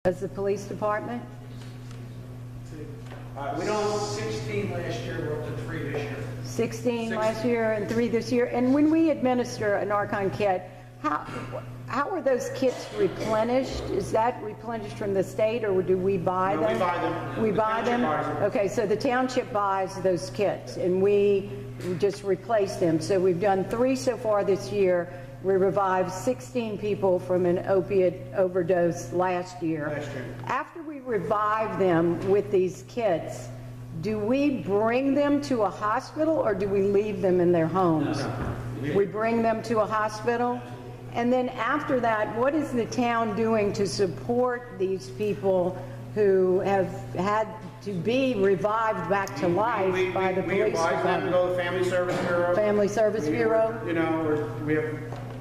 As the police department? We don't, 16 last year, we're up to 3 this year. 16 last year and 3 this year. And when we administer a Narcon kit, how are those kits replenished? Is that replenished from the state, or do we buy them? No, we buy them. We The buy them? township buys them. Okay, so the township buys those kits, and we just replace them. So we've done 3 so far this year. We revived 16 people from an opiate overdose last year. After we revive them with these kits, do we bring them to a hospital, or do we leave them in their homes? No. We bring them to a hospital? And then after that, what is the town doing to support these people who have had to be revived back to life by the police We advise them to department? go to the Family Service Bureau. Family Service Bureau? You know, we have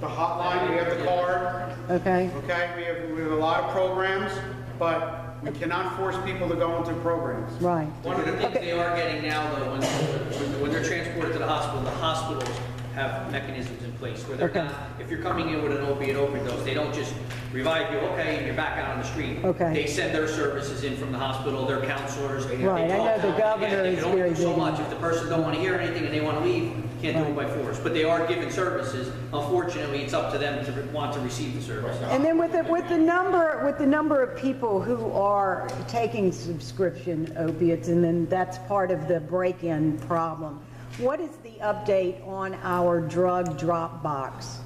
the hotline, we have the card. Okay. Okay, we have a lot of programs, but we cannot force people to go into programs. Right. One of the things they are getting now, though, when they're transported to the hospitals have mechanisms in place where they're Okay. not, if you're coming in with an opiate overdose, they don't just revive you, okay, and you're back out on the street. Okay. They send their services in from the hospital, their counselors. They Right, I talk know the to them. governor They is can only very do so big on much. If the person don't want to hear anything and they want to leave, can't do it by force. But they are given services. Unfortunately, it's up to them to want to receive the service. And then with the number of people who are taking subscription opiates, and then that's part of the break-in problem. What is the update on our drug drop box?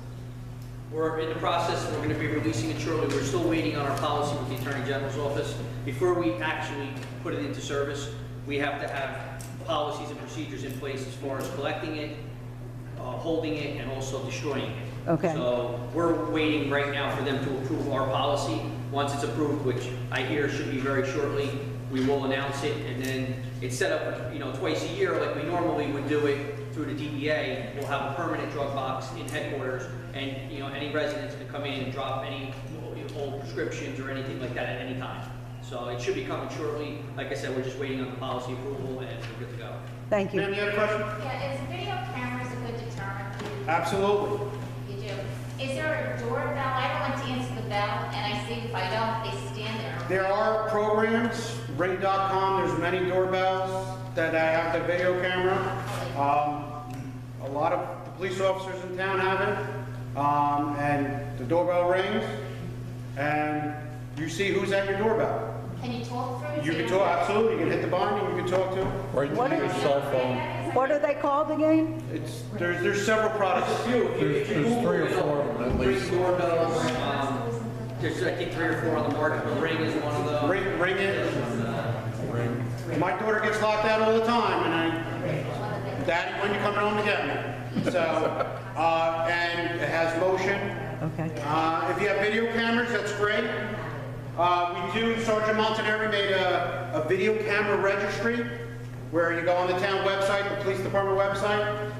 We're in the process, we're going to be releasing it shortly. We're still waiting on our policy with the Attorney General's office. Before we actually put it into service, we have to have policies and procedures in place as far as collecting it, holding it, and also destroying it. Okay. So we're waiting right now for them to approve our policy. Once it's approved, which I hear should be very shortly, we will announce it, and then it's set up, twice a year like we normally would do it through the DEA. We'll have a permanent drug box in headquarters, and any residents can come in and drop any old prescriptions or anything like that at any time. So it should be coming shortly. Like I said, we're just waiting on the policy approval, and we're good to go. Thank you. Ma'am, you have a question? Yeah, is video cameras a good deterrent? Absolutely. You do. Is there a doorbell? I don't like to answer the bell, and I see if I don't, they stand there. There are programs, Ring.com, there's many doorbells that have the video camera. A lot of the police officers in town have it, and the doorbell rings, and you see who's at your doorbell. Can you talk through? You can talk, absolutely, you can hit the button, you can talk to them. Right What to your is- cell phone. What are they called again? There's several products. There's 3 or 4 of them at Ring least. doorbells, there's I think 3 or 4 on the market, but Ring is one of them. Ring it. My daughter gets locked out all the time, and Daddy, when you coming home to get me? So, and it has motion. Okay. If you have video cameras, that's great. We do, Sergeant Montaneri made a video camera registry where you go on the town website, the police department website.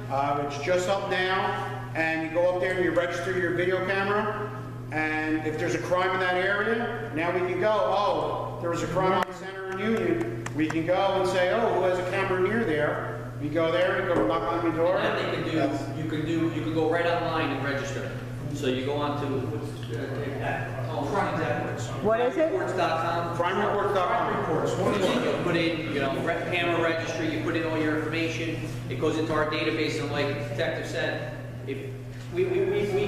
It's just up now, and you go up there and you register your video camera. And if there's a crime in that area, now we can go, oh, there was a crime on Center and Union. We can go and say, oh, who has a camera near there? We go there, you go knock on your door. And they can do, you can go right online and register. So you go on to, What is it? crimereports.com. Crimereports.com. You put in, camera registry, you put in all your information, it goes into our database, and like the detective said, if, we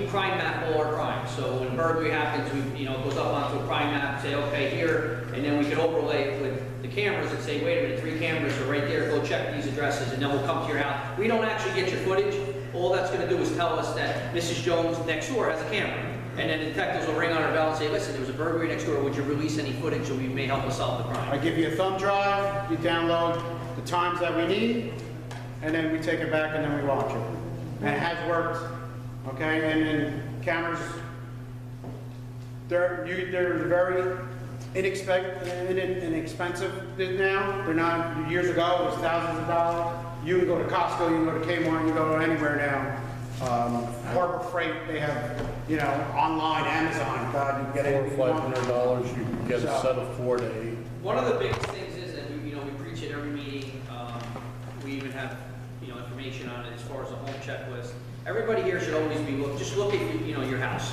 crime map all our crimes. So when a burglary happens, it goes up onto a crime map, say, okay, here, and then we can overlay it with the cameras and say, wait a minute, 3 cameras are right there, go check these addresses, and then we'll come to your house. We don't actually get your footage. All that's gonna do is tell us that Mrs. Jones next door has a camera. And then the detectives will ring on our bell and say, listen, there was a burglary next door, would you release any footage so we may help us solve the I crime? give you a thumb drive, you download the times that we need, and then we take it back and then we watch it. And it has worked, okay? And then cameras, they're very inexpensive now. They're not, years ago, it was thousands of dollars. You can go to Costco, you can go to Kmart, you can go anywhere now. Harbor Freight, they have, online, Amazon, God, you can get $400 anything or you want. $500, you can get a set of 4 to 8. One of the biggest things is that we preach at every meeting. We even have information on it as far as a home checklist. Everybody here should always be just look at your house.